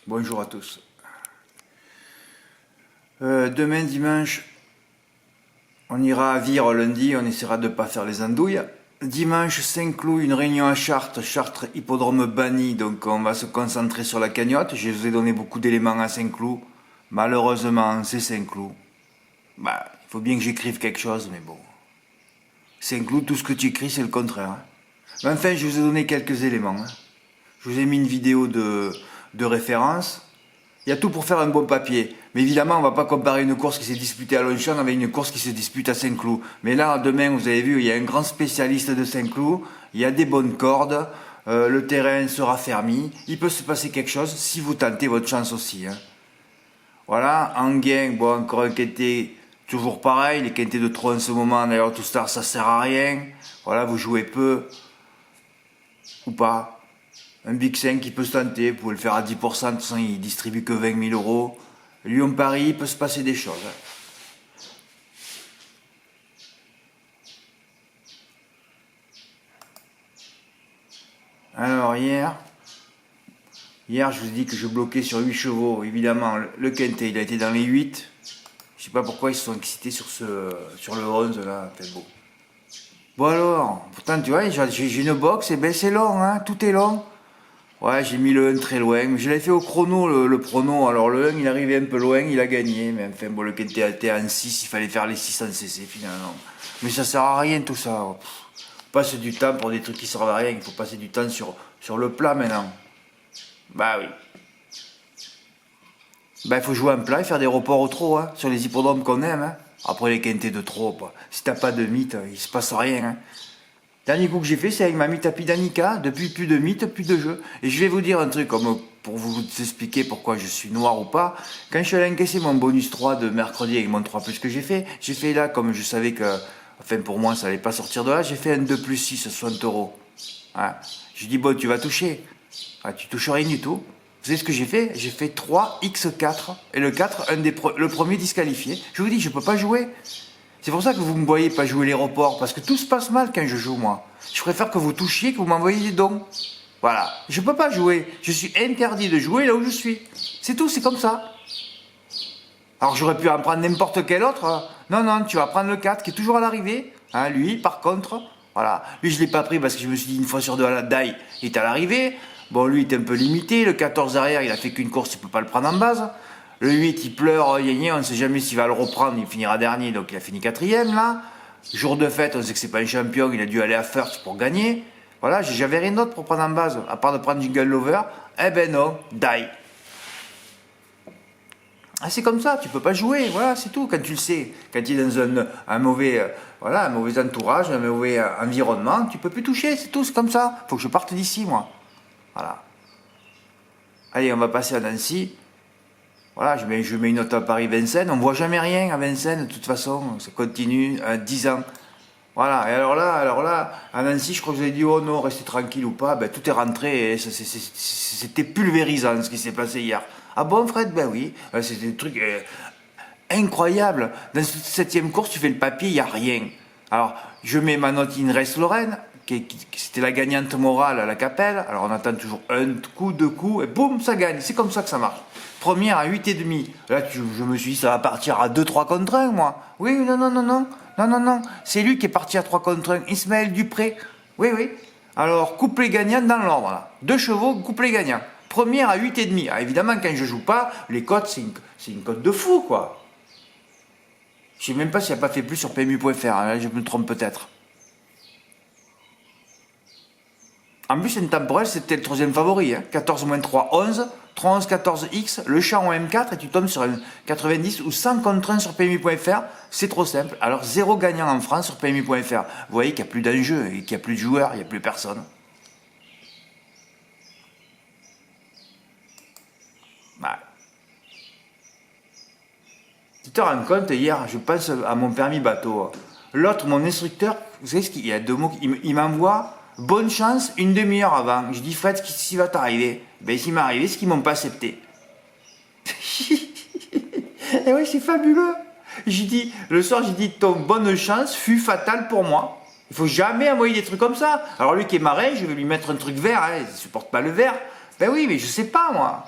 Bonjour à tous. Demain dimanche, on ira à Vire lundi, on essaiera de ne pas faire les andouilles. Dimanche, Saint-Cloud, une réunion à Chartres, Chartres hippodrome banni, donc on va se concentrer sur la cagnotte. Je vous ai donné beaucoup d'éléments à Saint-Cloud. Malheureusement, c'est Saint-Cloud. Il faut bien que j'écrive quelque chose, mais bon. Saint-Cloud, tout ce que tu écris, c'est le contraire. Hein. Mais enfin, je vous ai donné quelques éléments. Hein. Je vous ai mis une vidéo de référence. Il y a tout pour faire un bon papier. Mais évidemment, on ne va pas comparer une course qui s'est disputée à Longchamp avec une course qui se dispute à Saint-Cloud. Mais là, demain, vous avez vu, il y a un grand spécialiste de Saint-Cloud. Il y a des bonnes cordes. Le terrain sera fermé. Il peut se passer quelque chose si vous tentez votre chance aussi. Hein. Voilà, en gain, bon, encore un quintet, toujours pareil. Les quintets de trop en ce moment, d'ailleurs, tout star, ça sert à rien. Voilà, vous jouez peu. Ou pas. Un Big 5 qui peut se tenter, vous pouvez le faire à 10%, de toute façon il distribue que 20 000 euros. Lyon-Paris, il peut se passer des choses. Alors hier, je vous ai dit que je bloquais sur 8 chevaux. Évidemment, le quintet, il a été dans les 8. Je sais pas pourquoi ils se sont excités sur le 11 là, fait beau. Bon alors, pourtant tu vois, j'ai une box, et ben c'est long, hein, tout est long. Ouais, j'ai mis le 1 très loin. Je l'avais fait au chrono, le prono. Alors le 1, il arrivait un peu loin, il a gagné. Mais enfin, bon, le quintet était en 6, il fallait faire les 6 en CC finalement. Mais ça sert à rien tout ça. On passe du temps pour des trucs qui servent à rien. Il faut passer du temps sur le plat maintenant. Bah oui. Bah il faut jouer en plat et faire des reports au trot, hein, sur les hippodromes qu'on aime. Hein. Après les quintets de trop, si t'as pas de mythe, il se passe rien. Hein. Dernier coup que j'ai fait, c'est avec Mamie Tapi Danica. Depuis, plus de mythes, plus de jeux. Et je vais vous dire un truc, comme pour vous expliquer pourquoi je suis noir ou pas. Quand je suis allé encaisser mon bonus 3 de mercredi avec mon 3 plus que j'ai fait là, comme je savais que, enfin pour moi, ça allait pas sortir de là, j'ai fait un 2 plus 6, 60 euros. Voilà. J'ai dit, bon, tu vas toucher. Ah, tu touches rien du tout. Vous savez ce que j'ai fait? J'ai fait 3x4. Et le 4, le premier disqualifié. Je vous dis, je peux pas jouer. C'est pour ça que vous ne me voyez pas jouer les reports, parce que tout se passe mal quand je joue, moi. Je préfère que vous touchiez, que vous m'envoyiez des dons. Voilà. Je ne peux pas jouer. Je suis interdit de jouer là où je suis. C'est tout, c'est comme ça. Alors j'aurais pu en prendre n'importe quel autre. Non, non, tu vas prendre le 4 qui est toujours à l'arrivée. Hein, lui, par contre, voilà. Lui, je ne l'ai pas pris parce que je me suis dit une fois sur deux à la die, il est à l'arrivée. Bon, lui, il est un peu limité. Le 14 derrière, il a fait qu'une course, il ne peut pas le prendre en base. Le 8, il pleure, on ne sait jamais s'il va le reprendre, il finira dernier, donc il a fini 4ème là. Jour de fête, on sait que c'est pas un champion, il a dû aller à first pour gagner. Voilà, j'avais rien d'autre pour prendre en base, à part de prendre Jingle Lover. Eh ben non, die. Ah, c'est comme ça, tu peux pas jouer, voilà, c'est tout, quand tu le sais. Quand tu es dans un mauvais entourage, un mauvais environnement, tu peux plus toucher, c'est tout, c'est comme ça. Faut que je parte d'ici, moi. Voilà. Allez, on va passer à Nancy. Voilà, je mets une note à Paris-Vincennes. On ne voit jamais rien à Vincennes, de toute façon. Ça continue à 10 ans. Voilà, et alors là, à Nancy, je crois que vous avez dit, oh non, restez tranquille ou pas. Ben, tout est rentré et c'était pulvérisant ce qui s'est passé hier. Ah bon, Fred? Ben oui, c'était un truc incroyable. Dans cette 7ème course, tu fais le papier, il n'y a rien. Alors, je mets ma note Inres Lorraine, c'était la gagnante morale à la Capelle. Alors, on attend toujours un coup, 2 coups, et boum, ça gagne. C'est comme ça que ça marche. Première à 8,5. Là, je me suis dit, ça va partir à 2-3 contre 1, moi. Oui, non. C'est lui qui est parti à 3 contre 1. Ismaël Dupré. Oui. Alors, couplet gagnant dans l'ordre, là. 2 chevaux, couplet gagnant. Première à 8,5. Ah, évidemment, quand je joue pas, les cotes, c'est une cote de fou, quoi. Je sais même pas s'il n'a pas fait plus sur PMU.fr. Là, je me trompe peut-être. En plus, intemporel, c'était le 3e favori. Hein. 14 moins 3, 11. 3, 11, 14, X. Le champ en M4 et tu tombes sur un 90 ou 100 contre 1 sur PMU.fr. C'est trop simple. Alors, 0 gagnant en France sur PMU.fr. Vous voyez qu'il n'y a plus d'enjeu et qu'il n'y a plus de joueurs, il n'y a plus personne. Bah. Tu te rends compte, hier, je pense à mon permis bateau. L'autre, mon instructeur, vous savez ce qu'il y a 2 mots, il m'envoie bonne chance une demi-heure avant. Je dis, Fred, qu'est-ce qui va t'arriver? Ben, s'il m'est arrivé, c'est qu'ils m'ont pas accepté. Et oui, c'est fabuleux. J'ai dit, le soir, j'ai dit, ton bonne chance fut fatale pour moi. Il faut jamais envoyer des trucs comme ça. Alors lui qui est marin, je vais lui mettre un truc vert, hein, il ne supporte pas le vert. Ben oui, mais je sais pas, moi.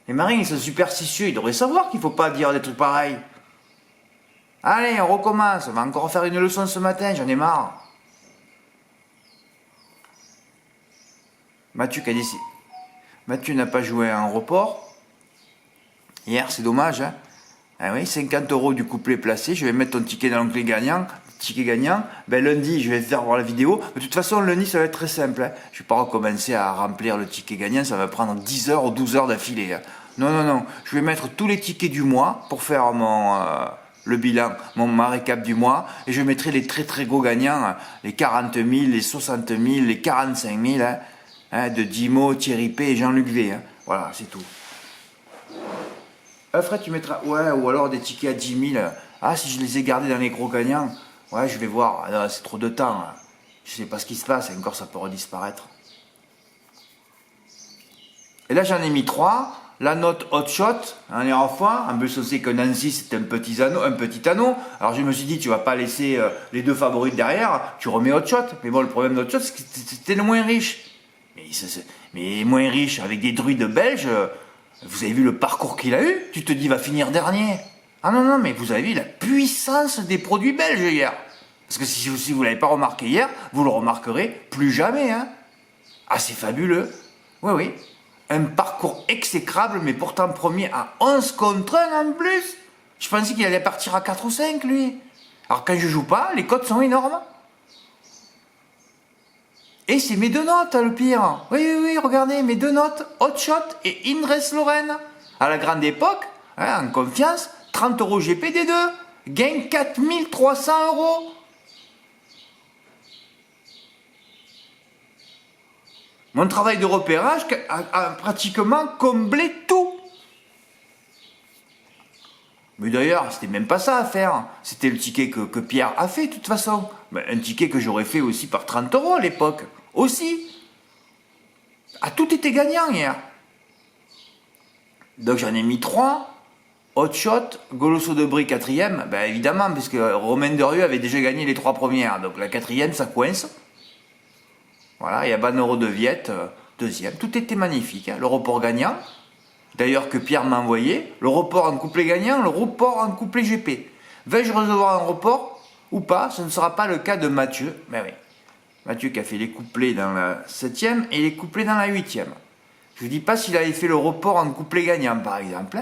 Les marins, ils sont superstitieux, ils devraient savoir qu'il ne faut pas dire des trucs pareils. Allez, on recommence, on va encore faire une leçon ce matin, j'en ai marre. Mathieu qui a décidé. Mathieu n'a pas joué en report. Hier, c'est dommage. Hein. Ah oui, 50 € du couplet placé. Je vais mettre ton ticket dans l'onglet gagnant. Ticket gagnant. Ben, lundi, je vais faire voir la vidéo. De toute façon, lundi, ça va être très simple. Hein. Je ne vais pas recommencer à remplir le ticket gagnant. Ça va prendre 10 heures ou 12 heures d'affilée. Hein. Non, non, non. Je vais mettre tous les tickets du mois pour faire le bilan, ma récap du mois. Et je mettrai les très très gros gagnants. Les 40 000, les 60 000, les 45 000. Hein, de Dimo, Thierry P et Jean-Luc V. Hein. Voilà, c'est tout. Fred, tu mettras... Ouais, ou alors des tickets à 10 000. Ah, si je les ai gardés dans les gros gagnants. Ouais, je vais voir. Ah, c'est trop de temps. Hein. Je sais pas ce qui se passe. Encore, ça peut redisparaître. Et là, j'en ai mis 3. La note hot shot, en en fois. En plus, on sait que Nancy, c'est un petit anneau. Alors, je me suis dit, tu vas pas laisser les deux favoris derrière. Tu remets hot shot. Mais bon, le problème de hot shot, c'est que c'était le moins riche. Mais moins riche, avec des druides belges, vous avez vu le parcours qu'il a eu? Tu te dis, il va finir dernier. Ah non, non, mais vous avez vu la puissance des produits belges hier. Parce que si vous ne l'avez pas remarqué hier, vous le remarquerez plus jamais. Hein. Ah, c'est fabuleux. Oui, oui. Un parcours exécrable, mais pourtant premier à 11 contre 1 en plus. Je pensais qu'il allait partir à 4 ou 5, lui. Alors quand je joue pas, les cotes sont énormes. Et c'est mes deux notes, le pire. Oui, oui, oui, regardez, mes deux notes, Hot Shot et Indres Lorraine. À la grande époque, hein, en confiance, 30 € GP des deux. Gain 4300 €. Mon travail de repérage a pratiquement comblé tout. Mais d'ailleurs, c'était même pas ça à faire. C'était le ticket que Pierre a fait, de toute façon. Ben, un ticket que j'aurais fait aussi par 30 € à l'époque. Aussi. Ah, tout était gagnant hier. Donc j'en ai mis 3. Hot Shot, Golosso de Brie, 4e. Ben évidemment, puisque Romain Derieux avait déjà gagné les 3 premières. Donc la 4e, ça coince. Voilà, il y a Banero de Viette, 2e. Tout était magnifique. Hein. Le report gagnant. D'ailleurs que Pierre m'a envoyé, le report en couplet gagnant, le report en couplet GP. Vais-je recevoir un report ou pas? Ce ne sera pas le cas de Mathieu. Mais oui, Mathieu qui a fait les couplets dans la 7e et les couplets dans la 8e. Je ne dis pas s'il avait fait le report en couplet gagnant par exemple.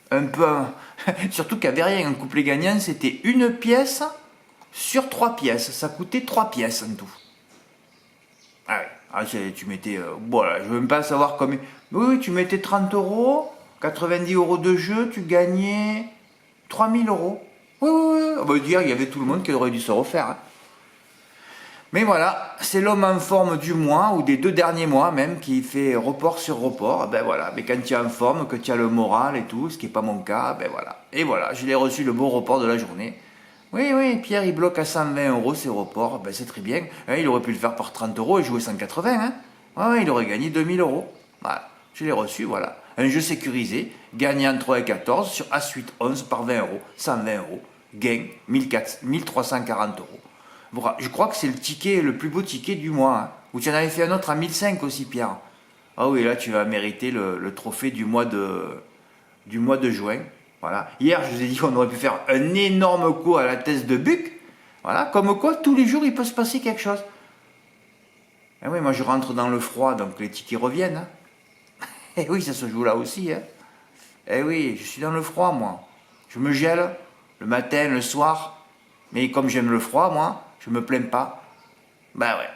Un peu... Surtout qu'il n'y avait rien en couplet gagnant, c'était une pièce sur 3 pièces. Ça coûtait 3 pièces en tout. Ah oui. Ah, tu mettais... voilà, je ne veux même pas savoir combien... Oui, tu mettais 30 €, 90 € de jeu, tu gagnais 3000 €. Oui, oui, oui. On va dire, il y avait tout le monde qui aurait dû se refaire. Hein. Mais voilà, c'est l'homme en forme du mois, ou des 2 derniers mois même, qui fait report sur report. Ben voilà, mais quand tu es en forme, que tu as le moral et tout, ce qui n'est pas mon cas, ben voilà. Et voilà, je l'ai reçu le beau report de la journée. Oui, oui, Pierre, il bloque à 120 € ses reports, ben c'est très bien. Il aurait pu le faire par 30 € et jouer 180, hein. Ouais, il aurait gagné 2000 €. Voilà, je l'ai reçu, voilà. Un jeu sécurisé, gagnant 3 et 14 sur As-8 11 par 20 €, 120 €, gain 1340 €. Voilà, je crois que c'est le plus beau ticket du mois. Hein. Ou tu en avais fait un autre à 1005 aussi, Pierre. Ah oui, là, tu vas mériter le trophée du mois de juin. Voilà. Hier, je vous ai dit qu'on aurait pu faire un énorme coup à la thèse de Buc. Voilà, comme quoi, tous les jours, il peut se passer quelque chose. Et oui, moi, je rentre dans le froid, donc les tickets reviennent. Hein. Et oui, ça se joue là aussi. Hein. Et oui, je suis dans le froid, moi. Je me gèle le matin, le soir. Mais comme j'aime le froid, moi, je me plains pas. Ben ouais.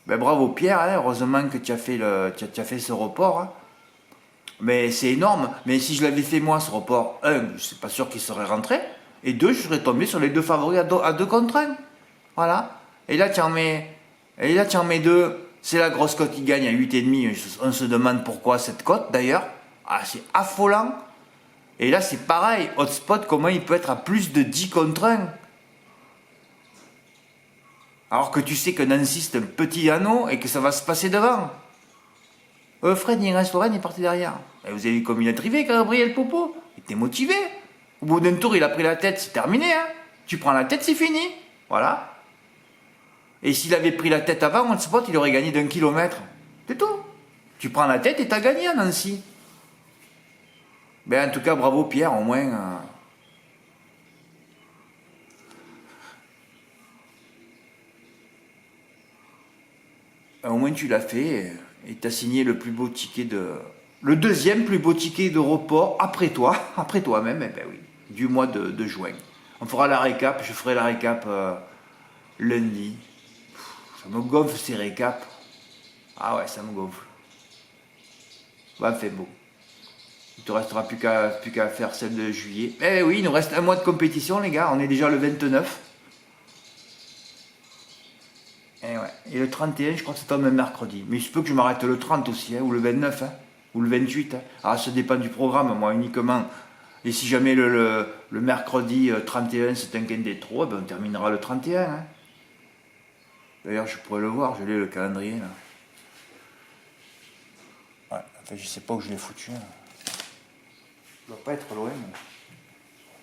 Ben bravo Pierre, hein. Heureusement que tu as fait ce report. Hein. Mais c'est énorme. Mais si je l'avais fait moi, ce report, 1, je ne suis pas sûr qu'il serait rentré. Et 2, je serais tombé sur les 2 favoris à 2 contre 1. Voilà. Et là, tu en mets 2. C'est la grosse cote qui gagne à 8,5. On se demande pourquoi cette cote d'ailleurs. Ah, c'est affolant. Et là, c'est pareil. Hotspot, comment il peut être à plus de 10 contre 1? Alors que tu sais que Nancy, c'est un petit anneau et que ça va se passer devant. Fred, il reste Lorraine, il est parti derrière. Et vous avez vu comme il a drivé, Gabriel Popo. Il était motivé. Au bout d'un tour, il a pris la tête, c'est terminé. Hein. Tu prends la tête, c'est fini. Voilà. Et s'il avait pris la tête avant, Hotspot, il aurait gagné d'1 kilomètre. C'est tout. Tu prends la tête et t'as gagné à Nancy. Ben, en tout cas, bravo Pierre, au moins. Au moins tu l'as fait et t'as signé le plus beau ticket de. Le deuxième plus beau ticket de report après toi, après toi-même, eh ben oui, du mois de juin. On fera la récap, je ferai la récap lundi. Ça me gonfle ces récaps. Ah ouais, ça me gonfle. Bah, fait beau. Il te restera plus qu'à faire celle de juillet. Eh oui, il nous reste un mois de compétition, les gars. On est déjà le 29. Et ouais. Et le 31, je crois que c'est pas le même mercredi. Mais il se peut que je m'arrête le 30 aussi, hein, ou le 29, hein, ou le 28. Hein. Ah, ça dépend du programme, moi, uniquement. Et si jamais le mercredi 31, c'est un quintet de trop, ben on terminera le 31. Hein. D'ailleurs, je pourrais le voir, je l'ai le calendrier, là. Ouais, enfin, je sais pas où je l'ai foutu. Hein. Il doit pas être loin.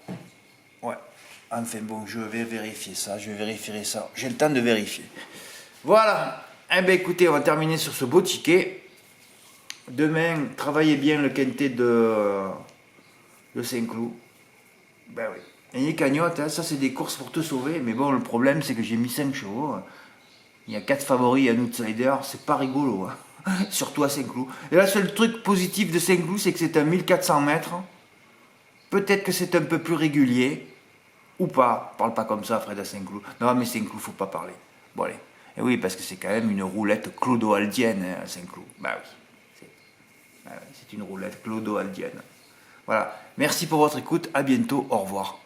Mais... Ouais. Enfin bon, je vais vérifier ça, je vérifierai ça. J'ai le temps de vérifier. Voilà. Eh bien écoutez, on va terminer sur ce beau ticket. Demain, travaillez bien le quintet de Saint-Cloud. Ben oui. Et les cagnottes, hein, ça c'est des courses pour te sauver. Mais bon, le problème c'est que j'ai mis 5 chevaux. Il y a 4 favoris et un outsider. C'est pas rigolo. Hein. Surtout à Saint-Cloud. Et là, le seul truc positif de Saint-Cloud, c'est que c'est un 1400 mètres. Peut-être que c'est un peu plus régulier. Ou pas. Parle pas comme ça, Fred, à Saint-Cloud. Non, mais Saint-Cloud, faut pas parler. Bon, allez. Et oui, parce que c'est quand même une roulette clodoaldienne, hein, à Saint-Cloud. Bah oui. C'est une roulette clodoaldienne. Voilà. Merci pour votre écoute. À bientôt. Au revoir.